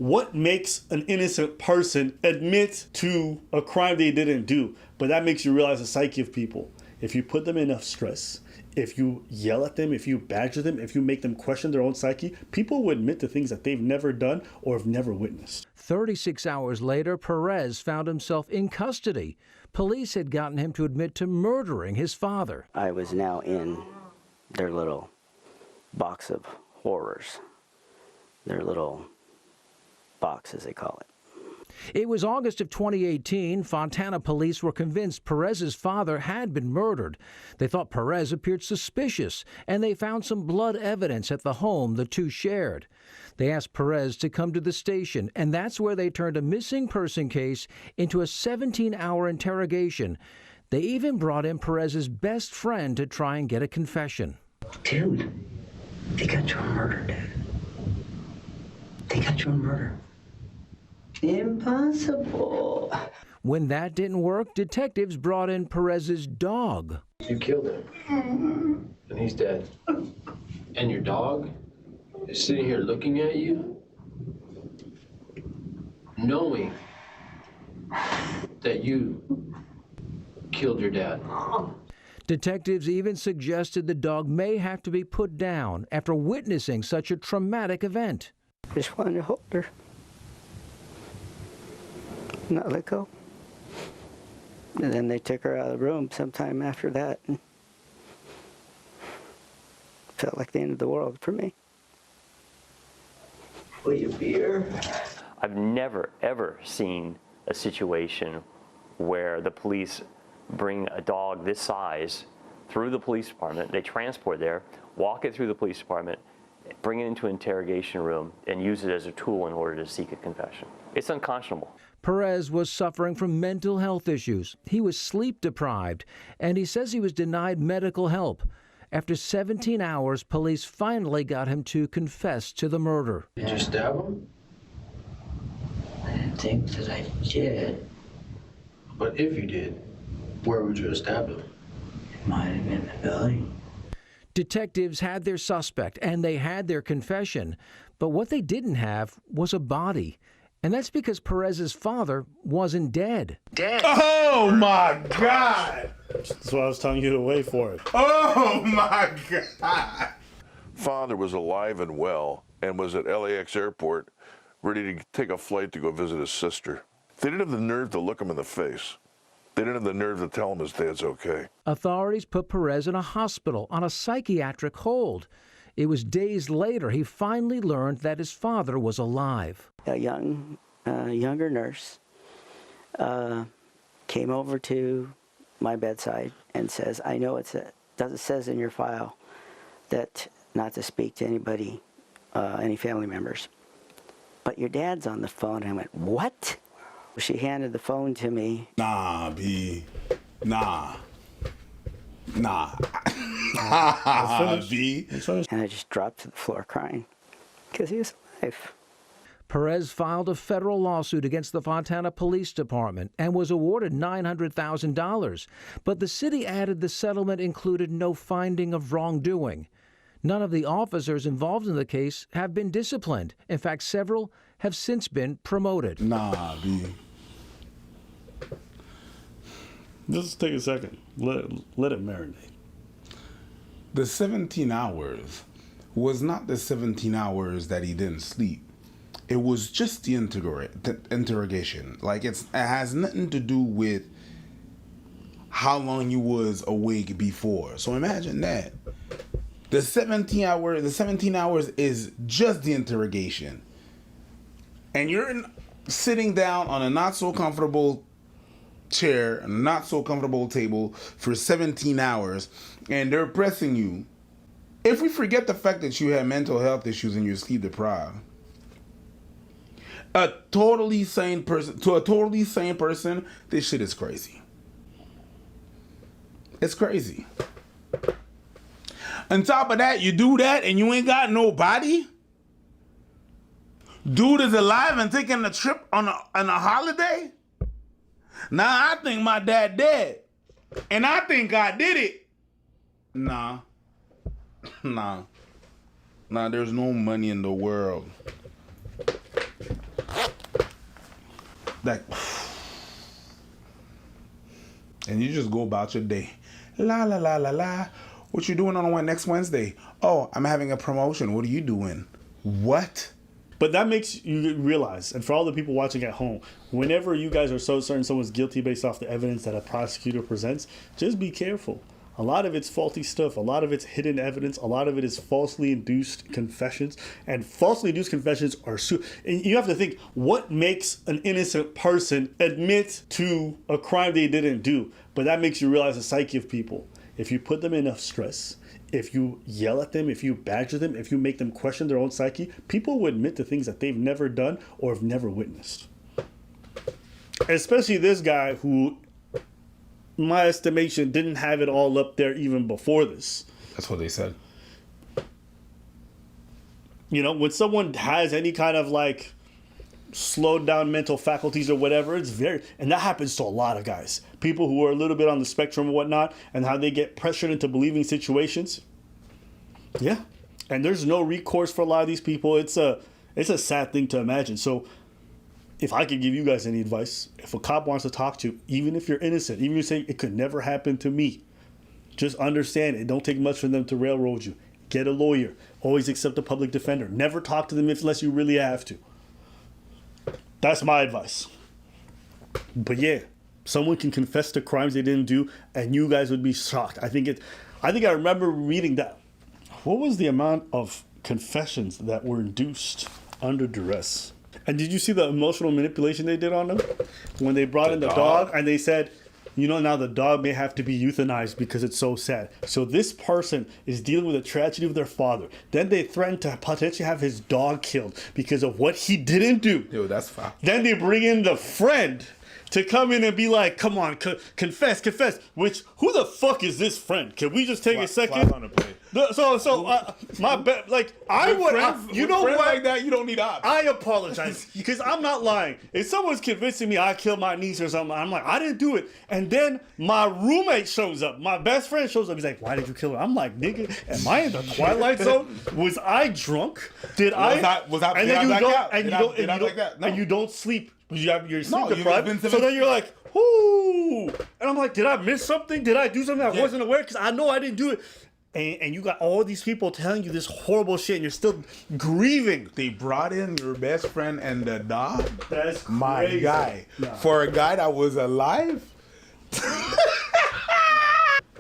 what makes an innocent person admit to a crime they didn't do? But that makes you realize the psyche of people. If you put them in enough stress, if you yell at them, if you badger them, if you make them question their own psyche, people will admit to things that they've never done or have never witnessed. 36 hours later, Perez found himself in custody. Police had gotten him to admit to murdering his father. I was now in their little box of horrors, their little box, as they call it. It was August of 2018. Fontana police were convinced Perez's father had been murdered. They thought Perez appeared suspicious, and they found some blood evidence at the home the two shared. They asked Perez to come to the station, and that's where they turned a missing person case into a 17-hour interrogation. They even brought in Perez's best friend to try and get a confession. Dude, they got you on murder, Dad. They got you on murder. Impossible. When that didn't work, detectives brought in Perez's dog. You killed him, and he's dead. And your dog is sitting here looking at you, knowing that you killed your dad. Detectives even suggested the dog may have to be put down after witnessing such a traumatic event. Just wanted to hold her, not let go. And then they took her out of the room sometime after that. And felt like the end of the world for me. Will you be here? I've never, ever seen a situation where the police bring a dog this size through the police department, they transport it there, walk it through the police department, bring it into an interrogation room, and use it as a tool in order to seek a confession. It's unconscionable. Perez was suffering from mental health issues. He was sleep deprived, and he says he was denied medical help. After 17 hours, police finally got him to confess to the murder. Did you stab him? I didn't think that I did. But if you did, where would you have stabbed him? It might have been the belly. Detectives had their suspect, and they had their confession. But what they didn't have was a body. And that's because Perez's father wasn't dead. Oh my God! That's why I was telling you to wait for it. Oh my God! Father was alive and well and was at LAX airport ready to take a flight to go visit his sister. They didn't have the nerve to look him in the face. They didn't have the nerve to tell him his dad's okay. Authorities put Perez in a hospital on a psychiatric hold. It was days later he finally learned that his father was alive. A younger nurse came over to my bedside and says, I know it says in your file that not to speak to anybody, any family members, but your dad's on the phone. And I went, what? She handed the phone to me. Nah, B. Nah. B. And I just dropped to the floor crying because he was alive. Perez filed a federal lawsuit against the Fontana Police Department and was awarded $900,000. But the city added the settlement included no finding of wrongdoing. None of the officers involved in the case have been disciplined. In fact, several have since been promoted. Nah, B. Just take a second. Let it marinate. The 17 hours was not the 17 hours that he didn't sleep. It was just the interrogation. Like, it has nothing to do with how long you was awake before. So imagine that. The 17 hours is just the interrogation. And you're sitting down on a not so comfortable chair, a not so comfortable table for 17 hours, and they're pressing you. If we forget the fact that you have mental health issues and you're sleep deprived, to a totally sane person, this shit is crazy. It's crazy. On top of that, you do that and you ain't got no body? Dude is alive and taking a trip on a holiday? Nah, I think my dad dead. And I think I did it. Nah, there's no money in the world Like, and you just go about your day. La la la la la. What you doing on next Wednesday? Oh, I'm having a promotion. What are you doing? What? But that makes you realize, and for all the people watching at home, whenever you guys are so certain someone's guilty based off the evidence that a prosecutor presents, just be careful. A lot of it's faulty stuff. A lot of it's hidden evidence. A lot of it is falsely induced confessions. And falsely induced confessions are... And you have to think, what makes an innocent person admit to a crime they didn't do? But that makes you realize the psyche of people. If you put them in enough stress, if you yell at them, if you badger them, if you make them question their own psyche, people will admit to things that they've never done or have never witnessed. Especially this guy who, my estimation, didn't have it all up there even before this. That's what they said. You know, when someone has any kind of like slowed down mental faculties or whatever, it's very, and that happens to a lot of guys. People who are a little bit on the spectrum and whatnot, and how they get pressured into believing situations. Yeah. And there's no recourse for a lot of these people. It's a sad thing to imagine. So if I could give you guys any advice, if a cop wants to talk to you, even if you're innocent, even if you say it could never happen to me, just understand it don't take much for them to railroad you. Get a lawyer. Always accept a public defender. Never talk to them unless you really have to. That's my advice. But yeah, someone can confess to crimes they didn't do, and you guys would be shocked. I think I remember reading that. What was the amount of confessions that were induced under duress? And did you see the emotional manipulation they did on them? When they brought in the dog and they said, you know, now the dog may have to be euthanized because it's so sad. So this person is dealing with a tragedy of their father. Then they threatened to potentially have his dog killed because of what he didn't do. Yo, that's fine. Then they bring in the friend to come in and be like, come on, confess. Which, who the fuck is this friend? Can we just take a second? On the plate. My bad. Like, I would, you know what? Like that, you don't need options. I apologize because I'm not lying. If someone's convincing me I killed my niece or something, I'm like, I didn't do it. And then my roommate shows up. My best friend shows up. He's like, why did you kill her? I'm like, nigga, am I in the Twilight Zone? Was I drunk? Did I? Was that? And then you don't sleep. You're sleep deprived. So then you're like, ooh. And I'm like, did I miss something? Did I do something I wasn't aware? Because I know I didn't do it. And you got all these people telling you this horrible shit, and you're still grieving. They brought in your best friend and the dog. That's crazy. My guy. Nah. For a guy that was alive.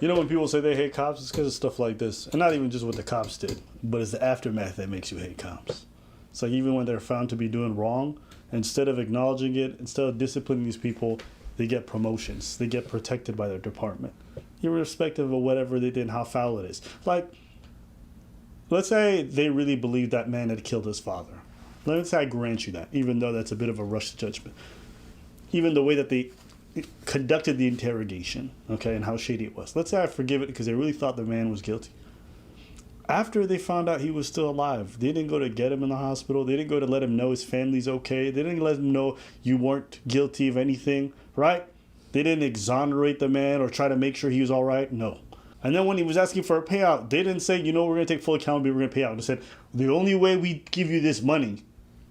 You know when people say they hate cops, it's because of stuff like this. And not even just what the cops did, but it's the aftermath that makes you hate cops. It's like even when they're found to be doing wrong, instead of acknowledging it, instead of disciplining these people, they get promotions. They get protected by their department, irrespective of whatever they did and how foul it is. Like, let's say they really believe that man had killed his father. Let's say I grant you that, even though that's a bit of a rush to judgment. Even the way that they conducted the interrogation, okay, and how shady it was. Let's say I forgive it because they really thought the man was guilty. After they found out he was still alive, they didn't go to get him in the hospital. They didn't go to let him know his family's okay. They didn't let him know you weren't guilty of anything, right? They didn't exonerate the man or try to make sure he was all right. No. And then when he was asking for a payout, they didn't say, you know, we're going to take full accountability, we're going to pay out. They said, the only way we give you this money,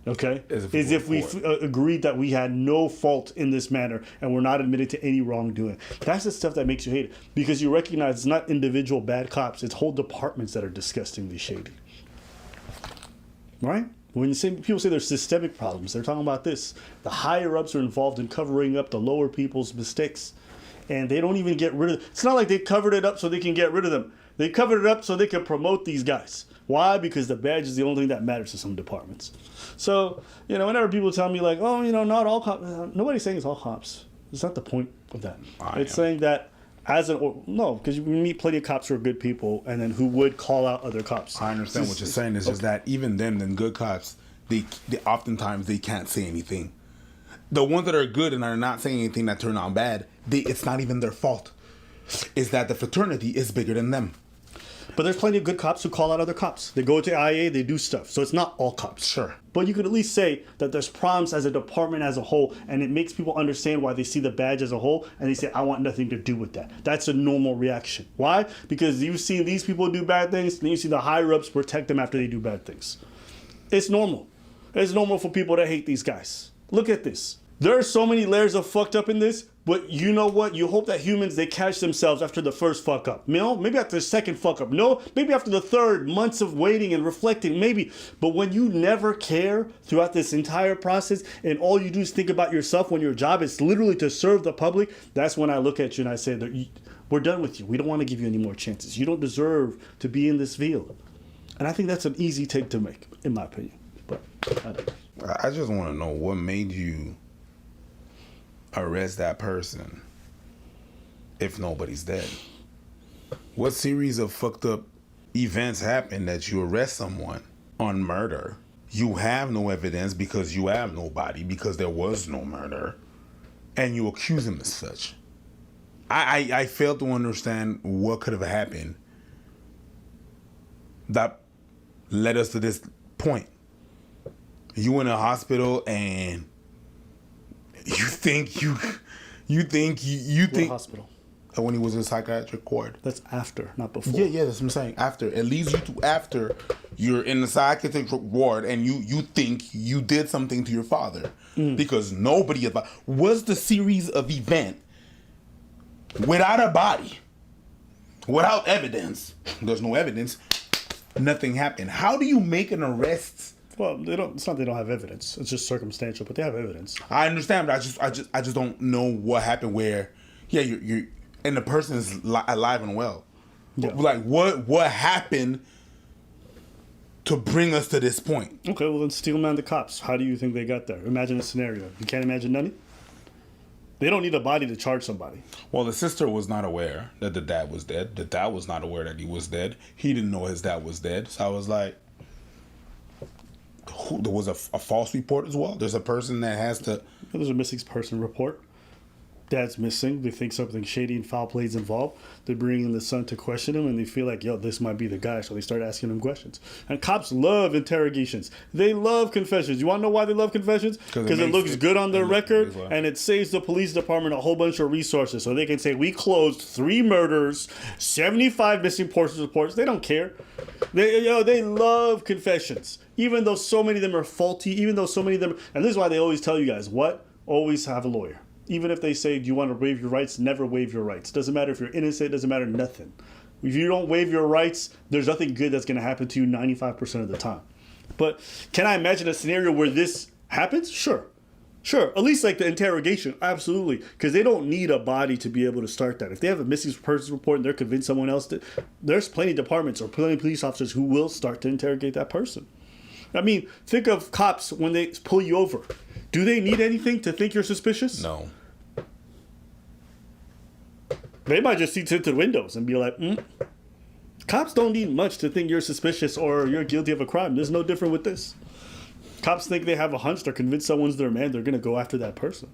okay, is if we agreed that we had no fault in this matter and we're not admitted to any wrongdoing. That's the stuff that makes you hate it, because you recognize it's not individual bad cops, it's whole departments that are disgustingly shady. Right? When people say there's systemic problems, they're talking about this. The higher ups are involved in covering up the lower people's mistakes, and they don't even get rid of it. It's not like they covered it up so they can get rid of them. They covered it up so they can promote these guys. Why? Because the badge is the only thing that matters to some departments. So, you know, whenever people tell me like, oh, you know, not all cops, nobody's saying it's all cops. It's not the point of that. It's saying that because you meet plenty of cops who are good people and then who would call out other cops. I understand what you're saying. It's just that even them good cops, they oftentimes they can't say anything. The ones that are good and are not saying anything that turn out bad, it's not even their fault. It's that the fraternity is bigger than them. But there's plenty of good cops who call out other cops. They go to IA, they do stuff. So it's not all cops. Sure. But you could at least say that there's problems as a department as a whole, and it makes people understand why they see the badge as a whole, and they say, I want nothing to do with that. That's a normal reaction. Why? Because you've seen these people do bad things, and you see the higher-ups protect them after they do bad things. It's normal. It's normal for people to hate these guys. Look at this. There are so many layers of fucked up in this, but you know what? You hope that humans, they catch themselves after the first fuck up. No, maybe after the second fuck up. No, maybe after the third, months of waiting and reflecting, maybe. But when you never care throughout this entire process and all you do is think about yourself when your job is literally to serve the public, that's when I look at you and I say, that we're done with you. We don't want to give you any more chances. You don't deserve to be in this field. And I think that's an easy take to make, in my opinion. But I just want to know what made you arrest that person if nobody's dead. What series of fucked up events happened that you arrest someone on murder? You have no evidence because you have nobody, because there was no murder, and you accuse him as such. I fail to understand what could have happened that led us to this point. You in a hospital and you think what hospital? When he was in psychiatric ward. That's after, not before. Yeah, that's what I'm saying. After. It leads you to after you're in the psychiatric ward and you think you did something to your father. Because nobody was the series of event without a body, without evidence. There's no evidence. Nothing happened. How do you make an arrest? Well, they don't. It's not they don't have evidence. It's just circumstantial, but they have evidence. I understand, but I just don't know what happened. Where, yeah, you're and the person is alive and well. Yeah. Like what happened to bring us to this point? Okay, well then steel man the cops. How do you think they got there? Imagine a scenario. You can't imagine none. They don't need a body to charge somebody. Well, the sister was not aware that the dad was dead. The dad was not aware that he was dead. He didn't know his dad was dead. So I was like, there was a false report as well. There's a person that has to. There's a missing person report. Dad's missing. They think something shady and foul play is involved. They bring in the son to question him, and they feel like, yo, this might be the guy. So they start asking him questions. And cops love interrogations. They love confessions. You want to know why they love confessions? Because it looks good on their record, and it saves the police department a whole bunch of resources. So they can say, we closed 3 murders, 75 missing persons reports. They don't care. They love confessions. Even though so many of them are faulty, even though so many of them... And this is why they always tell you guys, what? Always have a lawyer. Even if they say, do you want to waive your rights? Never waive your rights. Doesn't matter if you're innocent. Doesn't matter nothing. If you don't waive your rights, there's nothing good that's going to happen to you 95% of the time. But can I imagine a scenario where this happens? Sure. At least like the interrogation. Absolutely. Because they don't need a body to be able to start that. If they have a missing person report and they're convinced someone else did, there's plenty of departments or plenty of police officers who will start to interrogate that person. I mean, think of cops when they pull you over. Do they need anything to think you're suspicious? No. They might just see tinted windows and be like, Cops don't need much to think you're suspicious or you're guilty of a crime. There's no different with this. Cops think they have a hunch. They're convinced someone's their man. They're going to go after that person.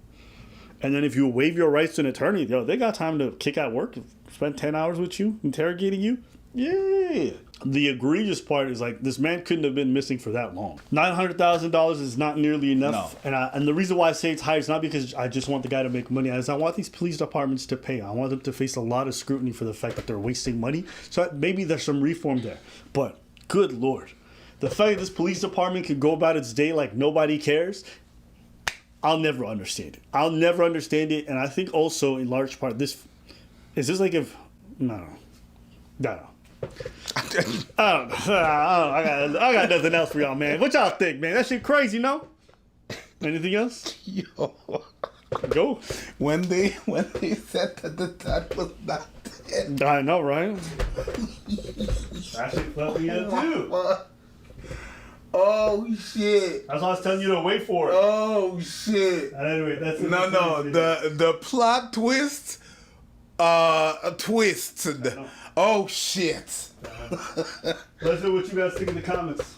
And then if you waive your rights to an attorney, they got time to kick out work, spend 10 hours with you, interrogating you. Yeah. The egregious part is like this man couldn't have been missing for that long. $900,000 is not nearly enough. No. And the reason why I say it's high is not because I just want the guy to make money. I want these police departments to pay. I want them to face a lot of scrutiny for the fact that they're wasting money. So maybe there's some reform there. But good Lord, the fact that this police department can go about its day like nobody cares, I'll never understand it. And I think also in large part this is this like if no. I got nothing else for y'all, man. What y'all think, man? That shit crazy, no? Anything else? Yo. Go. When they said that the dad was not dead. I know, right? That shit fucked me up too. Oh shit. That's why I was telling you to wait for it. Oh shit. Anyway, that's it. No. The plot twist. Twist. Oh shit. Let's know what you guys think in the comments.